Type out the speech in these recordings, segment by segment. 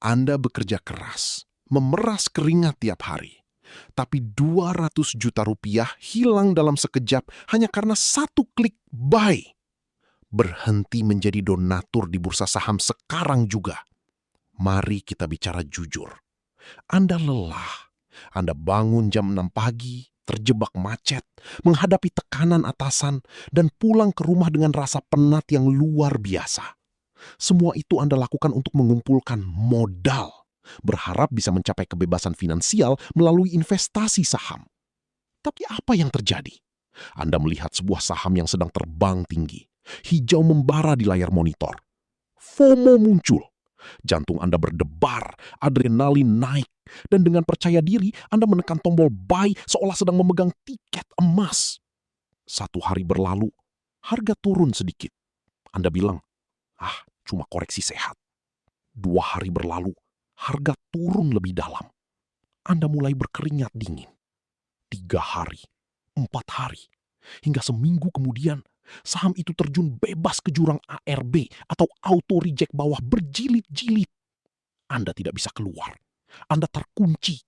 Anda bekerja keras, memeras keringat tiap hari, tapi 200 juta rupiah hilang dalam sekejap hanya karena satu klik buy. Berhenti menjadi donatur di bursa saham sekarang juga. Mari kita bicara jujur. Anda lelah. Anda bangun jam 6 pagi, terjebak macet, menghadapi tekanan atasan, dan pulang ke rumah dengan rasa penat yang luar biasa. Semua itu Anda lakukan untuk mengumpulkan modal, berharap bisa mencapai kebebasan finansial melalui investasi saham. Tapi apa yang terjadi? Anda melihat sebuah saham yang sedang terbang tinggi, hijau membara di layar monitor. FOMO muncul. Jantung Anda berdebar, adrenalin naik, dan dengan percaya diri Anda menekan tombol buy seolah sedang memegang tiket emas. 1 hari berlalu, harga turun sedikit. Anda bilang, cuma koreksi sehat. 2 hari berlalu, harga turun lebih dalam. Anda mulai berkeringat dingin. 3 hari, 4 hari, hingga seminggu kemudian, saham itu terjun bebas ke jurang ARB atau auto reject bawah berjilid-jilid. Anda tidak bisa keluar. Anda terkunci.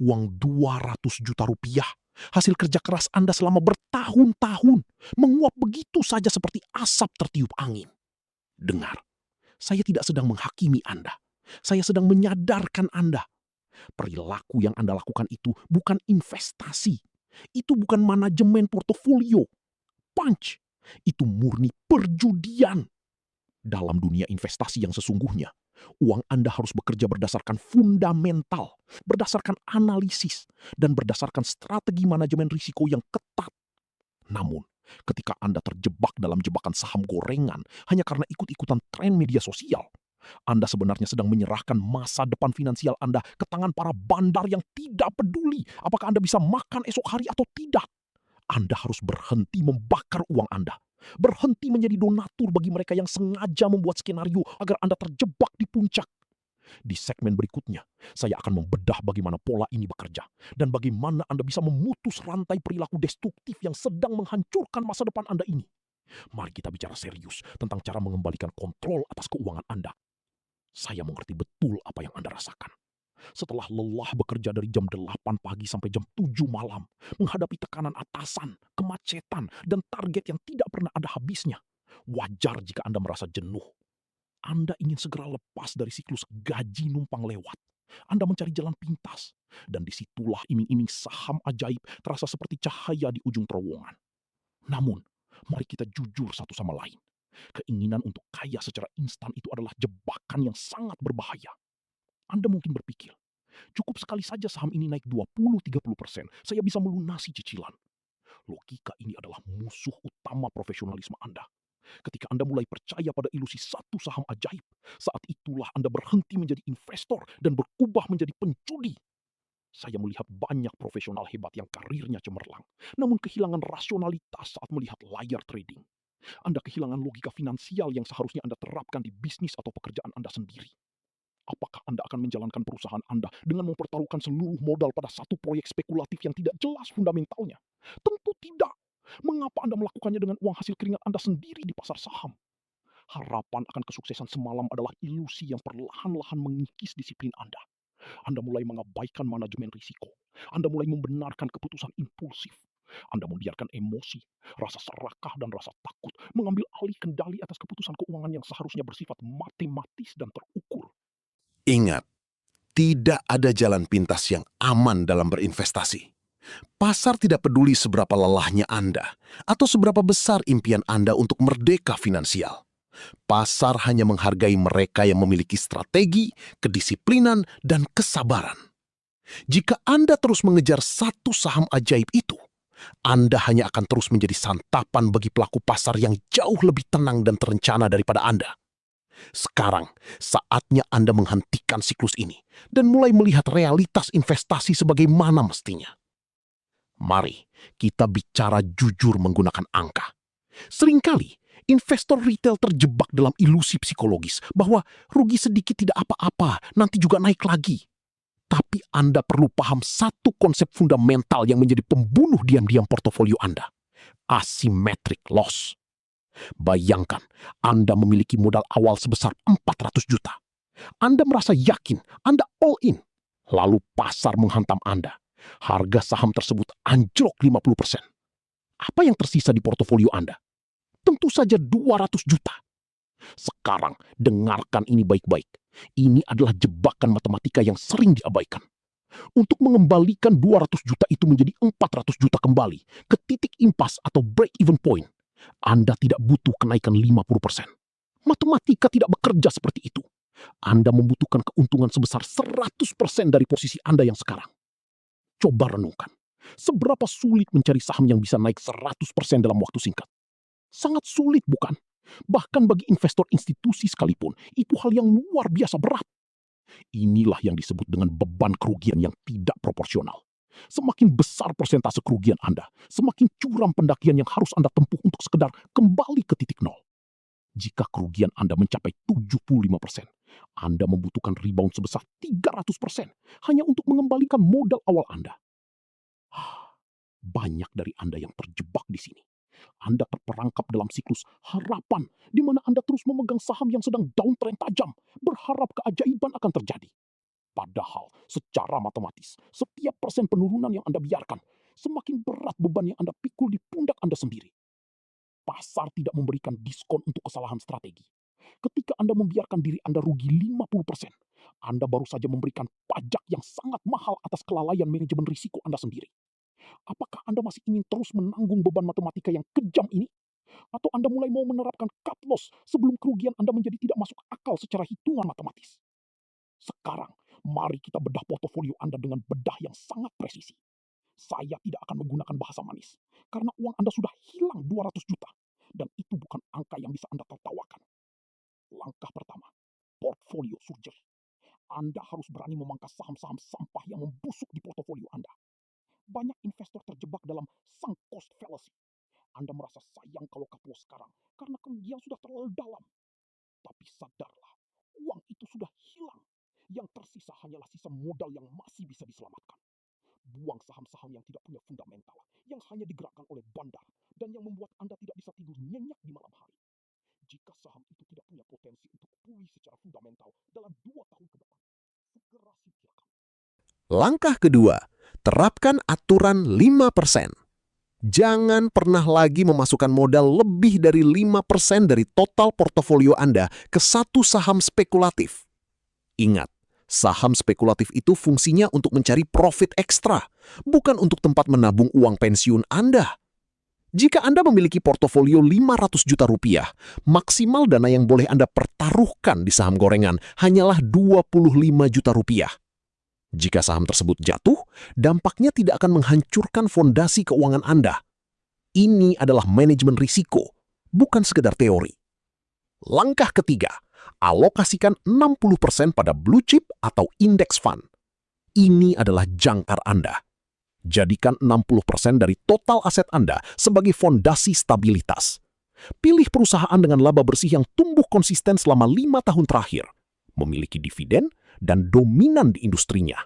Uang 200 juta rupiah, hasil kerja keras Anda selama bertahun-tahun, menguap begitu saja seperti asap tertiup angin. Dengar, saya tidak sedang menghakimi Anda. Saya sedang menyadarkan Anda. Perilaku yang Anda lakukan itu bukan investasi. Itu bukan manajemen portofolio. Punch. Itu murni perjudian. Dalam dunia investasi yang sesungguhnya, uang Anda harus bekerja berdasarkan fundamental, berdasarkan analisis, dan berdasarkan strategi manajemen risiko yang ketat. Namun, ketika Anda terjebak dalam jebakan saham gorengan hanya karena ikut-ikutan tren media sosial, Anda sebenarnya sedang menyerahkan masa depan finansial Anda ke tangan para bandar yang tidak peduli apakah Anda bisa makan esok hari atau tidak. Anda harus berhenti membakar uang Anda. Berhenti menjadi donatur bagi mereka yang sengaja membuat skenario agar Anda terjebak di puncak. Di segmen berikutnya, saya akan membedah bagaimana pola ini bekerja dan bagaimana Anda bisa memutus rantai perilaku destruktif yang sedang menghancurkan masa depan Anda ini. Mari kita bicara serius tentang cara mengembalikan kontrol atas keuangan Anda. Saya mengerti betul apa yang Anda rasakan. Setelah lelah bekerja dari jam 8 pagi sampai jam 7 malam, menghadapi tekanan atasan, kemacetan, dan target yang tidak pernah ada habisnya, wajar jika Anda merasa jenuh. Anda ingin segera lepas dari siklus gaji numpang lewat. Anda mencari jalan pintas, dan disitulah iming-iming saham ajaib terasa seperti cahaya di ujung terowongan. Namun, mari kita jujur satu sama lain. Keinginan untuk kaya secara instan itu adalah jebakan yang sangat berbahaya. Anda mungkin berpikir, cukup sekali saja saham ini naik 20-30%, saya bisa melunasi cicilan. Logika ini adalah musuh utama profesionalisme Anda. Ketika Anda mulai percaya pada ilusi satu saham ajaib, saat itulah Anda berhenti menjadi investor dan berubah menjadi penjudi. Saya melihat banyak profesional hebat yang karirnya cemerlang, namun kehilangan rasionalitas saat melihat layar trading. Anda kehilangan logika finansial yang seharusnya Anda terapkan di bisnis atau pekerjaan Anda sendiri. Apakah Anda akan menjalankan perusahaan Anda dengan mempertaruhkan seluruh modal pada satu proyek spekulatif yang tidak jelas fundamentalnya? Tentu tidak. Mengapa Anda melakukannya dengan uang hasil keringat Anda sendiri di pasar saham? Harapan akan kesuksesan semalam adalah ilusi yang perlahan-lahan mengikis disiplin Anda. Anda mulai mengabaikan manajemen risiko. Anda mulai membenarkan keputusan impulsif. Anda membiarkan emosi, rasa serakah, dan rasa takut mengambil alih kendali atas keputusan keuangan yang seharusnya bersifat matematis dan terukur. Ingat, tidak ada jalan pintas yang aman dalam berinvestasi. Pasar tidak peduli seberapa lelahnya Anda atau seberapa besar impian Anda untuk merdeka finansial. Pasar hanya menghargai mereka yang memiliki strategi, kedisiplinan, dan kesabaran. Jika Anda terus mengejar satu saham ajaib itu, Anda hanya akan terus menjadi santapan bagi pelaku pasar yang jauh lebih tenang dan terencana daripada Anda. Sekarang, saatnya Anda menghentikan siklus ini dan mulai melihat realitas investasi sebagaimana mestinya. Mari kita bicara jujur menggunakan angka. Seringkali, investor retail terjebak dalam ilusi psikologis bahwa rugi sedikit tidak apa-apa, nanti juga naik lagi. Tapi Anda perlu paham satu konsep fundamental yang menjadi pembunuh diam-diam portofolio Anda. Asymmetric loss. Bayangkan, Anda memiliki modal awal sebesar 400 juta. Anda merasa yakin, Anda all in. Lalu pasar menghantam Anda. Harga saham tersebut anjlok 50%. Apa yang tersisa di portofolio Anda? Tentu saja 200 juta. Sekarang, dengarkan ini baik-baik. Ini adalah jebakan matematika yang sering diabaikan. Untuk mengembalikan 200 juta itu menjadi 400 juta kembali ke titik impas atau break-even point, Anda tidak butuh kenaikan 50%. Matematika tidak bekerja seperti itu. Anda membutuhkan keuntungan sebesar 100% dari posisi Anda yang sekarang. Coba renungkan, seberapa sulit mencari saham yang bisa naik 100% dalam waktu singkat? Sangat sulit, bukan? Bahkan bagi investor institusi sekalipun, itu hal yang luar biasa berat. Inilah yang disebut dengan beban kerugian yang tidak proporsional. Semakin besar persentase kerugian Anda, semakin curam pendakian yang harus Anda tempuh untuk sekedar kembali ke titik nol. Jika kerugian Anda mencapai 75%, Anda membutuhkan rebound sebesar 300% hanya untuk mengembalikan modal awal Anda. Banyak dari Anda yang terjebak di sini. Anda terperangkap dalam siklus harapan, di mana Anda terus memegang saham yang sedang downtrend tajam, berharap keajaiban akan terjadi. Padahal secara matematis, setiap persen penurunan yang Anda biarkan, semakin berat beban yang Anda pikul di pundak Anda sendiri. Pasar tidak memberikan diskon untuk kesalahan strategi. Ketika Anda membiarkan diri Anda rugi 50%, Anda baru saja memberikan pajak yang sangat mahal atas kelalaian manajemen risiko Anda sendiri. Apakah Anda masih ingin terus menanggung beban matematika yang kejam ini? Atau Anda mulai mau menerapkan cut loss sebelum kerugian Anda menjadi tidak masuk akal secara hitungan matematis? Sekarang, mari kita bedah portofolio Anda dengan bedah yang sangat presisi. Saya tidak akan menggunakan bahasa manis, karena uang Anda sudah hilang 200 juta, dan itu bukan angka yang bisa Anda tertawakan. Langkah pertama, portfolio surgery. Anda harus berani memangkas saham-saham sampah yang membusuk di portofolio Anda. Banyak investor terjebak dalam sunk cost fallacy. Anda merasa sayang kalau kapok sekarang karena kerugian sudah terlalu dalam. Tapi sadarlah, uang itu sudah hilang. Yang tersisa hanyalah sisa modal yang masih bisa diselamatkan. Buang saham-saham yang tidak punya fundamental, yang hanya digerakkan oleh bandar, dan yang membuat Anda tidak bisa tidur nyenyak di malam hari. Jika saham itu tidak punya potensi untuk pulih secara fundamental dalam 2 tahun ke depan, segera singkirkan. Langkah kedua, terapkan aturan 5%. Jangan pernah lagi memasukkan modal lebih dari 5% dari total portofolio Anda ke satu saham spekulatif. Ingat, saham spekulatif itu fungsinya untuk mencari profit ekstra, bukan untuk tempat menabung uang pensiun Anda. Jika Anda memiliki portofolio 500 juta rupiah, maksimal dana yang boleh Anda pertaruhkan di saham gorengan hanyalah 25 juta rupiah. Jika saham tersebut jatuh, dampaknya tidak akan menghancurkan fondasi keuangan Anda. Ini adalah manajemen risiko, bukan sekedar teori. Langkah ketiga, alokasikan 60% pada blue chip atau index fund. Ini adalah jangkar Anda. Jadikan 60% dari total aset Anda sebagai fondasi stabilitas. Pilih perusahaan dengan laba bersih yang tumbuh konsisten selama 5 tahun terakhir, memiliki dividen, dan dominan di industrinya.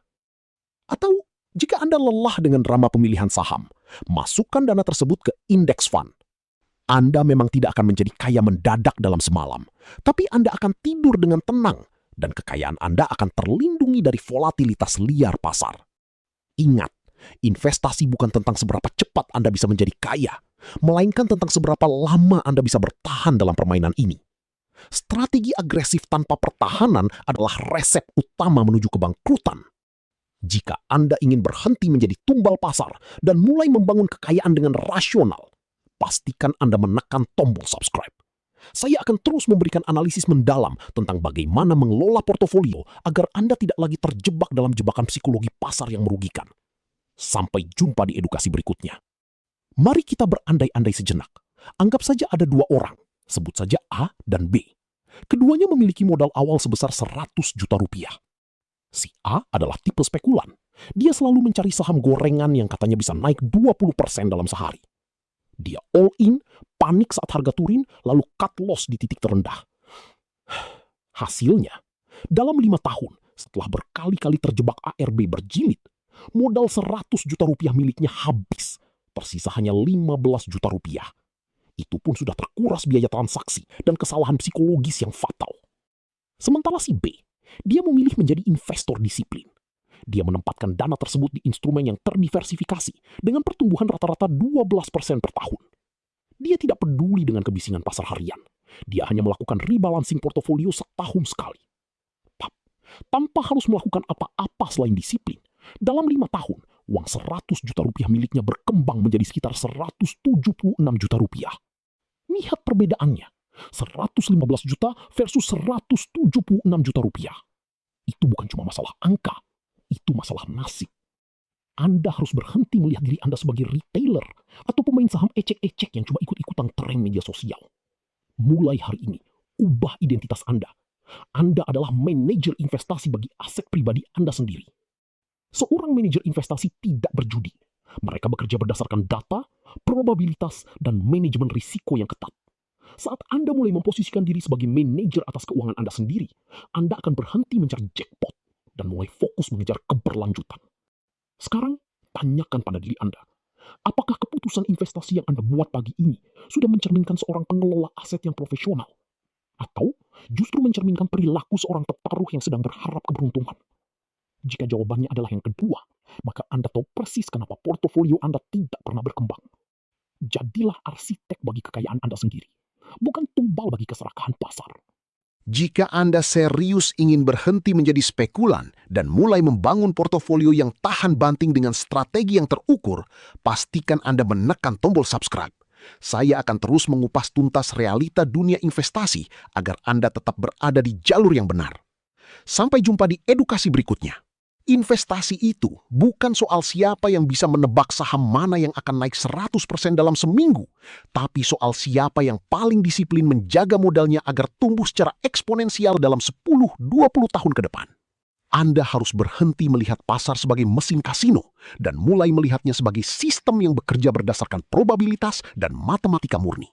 Atau jika Anda lelah dengan drama pemilihan saham, masukkan dana tersebut ke index fund. Anda memang tidak akan menjadi kaya mendadak dalam semalam, tapi Anda akan tidur dengan tenang, dan kekayaan Anda akan terlindungi dari volatilitas liar pasar. Ingat, investasi bukan tentang seberapa cepat Anda bisa menjadi kaya, melainkan tentang seberapa lama Anda bisa bertahan dalam permainan ini. Strategi agresif tanpa pertahanan adalah resep utama menuju kebangkrutan. Jika Anda ingin berhenti menjadi tumbal pasar dan mulai membangun kekayaan dengan rasional, pastikan Anda menekan tombol subscribe. Saya akan terus memberikan analisis mendalam tentang bagaimana mengelola portofolio agar Anda tidak lagi terjebak dalam jebakan psikologi pasar yang merugikan. Sampai jumpa di edukasi berikutnya. Mari kita berandai-andai sejenak. Anggap saja ada 2 orang, sebut saja A dan B. Keduanya memiliki modal awal sebesar 100 juta rupiah. Si A adalah tipe spekulan. Dia selalu mencari saham gorengan yang katanya bisa naik 20% dalam sehari. Dia all in, panik saat harga turun, lalu cut loss di titik terendah. Hasilnya, dalam 5 tahun setelah berkali-kali terjebak ARB berjilid, modal 100 juta rupiah miliknya habis, tersisa hanya 15 juta rupiah. Itu pun sudah terkuras biaya transaksi dan kesalahan psikologis yang fatal. Sementara si B, Dia memilih menjadi investor disiplin. Dia menempatkan dana tersebut di instrumen yang terdiversifikasi dengan pertumbuhan rata-rata 12% per tahun. Dia tidak peduli dengan kebisingan pasar harian. Dia hanya melakukan rebalancing portofolio setahun sekali. Tanpa harus melakukan apa-apa selain disiplin, dalam 5 tahun, uang 100 juta rupiah miliknya berkembang menjadi sekitar 176 juta rupiah. Lihat perbedaannya, 115 juta versus 176 juta rupiah. Itu bukan cuma masalah angka, itu masalah nasib. Anda harus berhenti melihat diri Anda sebagai retailer atau pemain saham ecek-ecek yang cuma ikut-ikutan tren media sosial. Mulai hari ini, ubah identitas Anda. Anda adalah manajer investasi bagi aset pribadi Anda sendiri. Seorang manajer investasi tidak berjudi. Mereka bekerja berdasarkan data, probabilitas, dan manajemen risiko yang ketat. Saat Anda mulai memposisikan diri sebagai manajer atas keuangan Anda sendiri, Anda akan berhenti mencari jackpot dan mulai fokus mengejar keberlanjutan. Sekarang, tanyakan pada diri Anda, apakah keputusan investasi yang Anda buat pagi ini sudah mencerminkan seorang pengelola aset yang profesional? Atau justru mencerminkan perilaku seorang penaruh yang sedang berharap keberuntungan? Jika jawabannya adalah yang kedua, maka Anda tahu persis kenapa portofolio Anda tidak pernah berkembang. Jadilah arsitek bagi kekayaan Anda sendiri, bukan tumbal bagi keserakahan pasar. Jika Anda serius ingin berhenti menjadi spekulan dan mulai membangun portofolio yang tahan banting dengan strategi yang terukur, pastikan Anda menekan tombol subscribe. Saya akan terus mengupas tuntas realita dunia investasi agar Anda tetap berada di jalur yang benar. Sampai jumpa di edukasi berikutnya. Investasi itu bukan soal siapa yang bisa menebak saham mana yang akan naik 100% dalam seminggu, tapi soal siapa yang paling disiplin menjaga modalnya agar tumbuh secara eksponensial dalam 10-20 tahun ke depan. Anda harus berhenti melihat pasar sebagai mesin kasino dan mulai melihatnya sebagai sistem yang bekerja berdasarkan probabilitas dan matematika murni.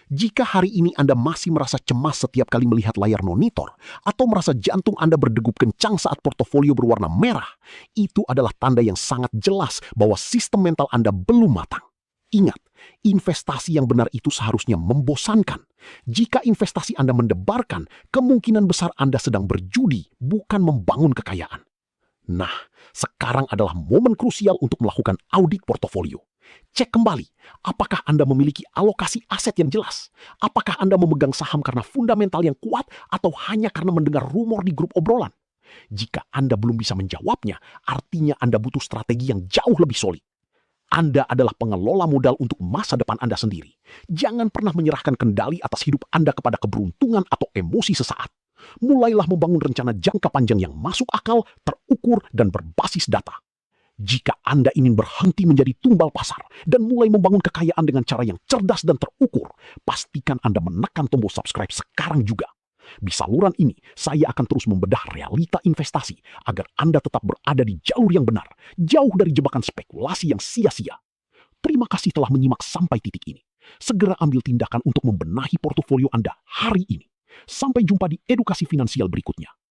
Jika hari ini Anda masih merasa cemas setiap kali melihat layar monitor atau merasa jantung Anda berdegup kencang saat portofolio berwarna merah, itu adalah tanda yang sangat jelas bahwa sistem mental Anda belum matang. Ingat, investasi yang benar itu seharusnya membosankan. Jika investasi Anda mendebarkan, kemungkinan besar Anda sedang berjudi, bukan membangun kekayaan. Nah, sekarang adalah momen krusial untuk melakukan audit portofolio. Cek kembali, apakah Anda memiliki alokasi aset yang jelas? Apakah Anda memegang saham karena fundamental yang kuat atau hanya karena mendengar rumor di grup obrolan? Jika Anda belum bisa menjawabnya, artinya Anda butuh strategi yang jauh lebih solid. Anda adalah pengelola modal untuk masa depan Anda sendiri. Jangan pernah menyerahkan kendali atas hidup Anda kepada keberuntungan atau emosi sesaat. Mulailah membangun rencana jangka panjang yang masuk akal, terukur, dan berbasis data. Jika Anda ingin berhenti menjadi tumbal pasar dan mulai membangun kekayaan dengan cara yang cerdas dan terukur, pastikan Anda menekan tombol subscribe sekarang juga. Di saluran ini, saya akan terus membedah realita investasi agar Anda tetap berada di jalur yang benar, jauh dari jebakan spekulasi yang sia-sia. Terima kasih telah menyimak sampai titik ini. Segera ambil tindakan untuk membenahi portofolio Anda hari ini. Sampai jumpa di edukasi finansial berikutnya.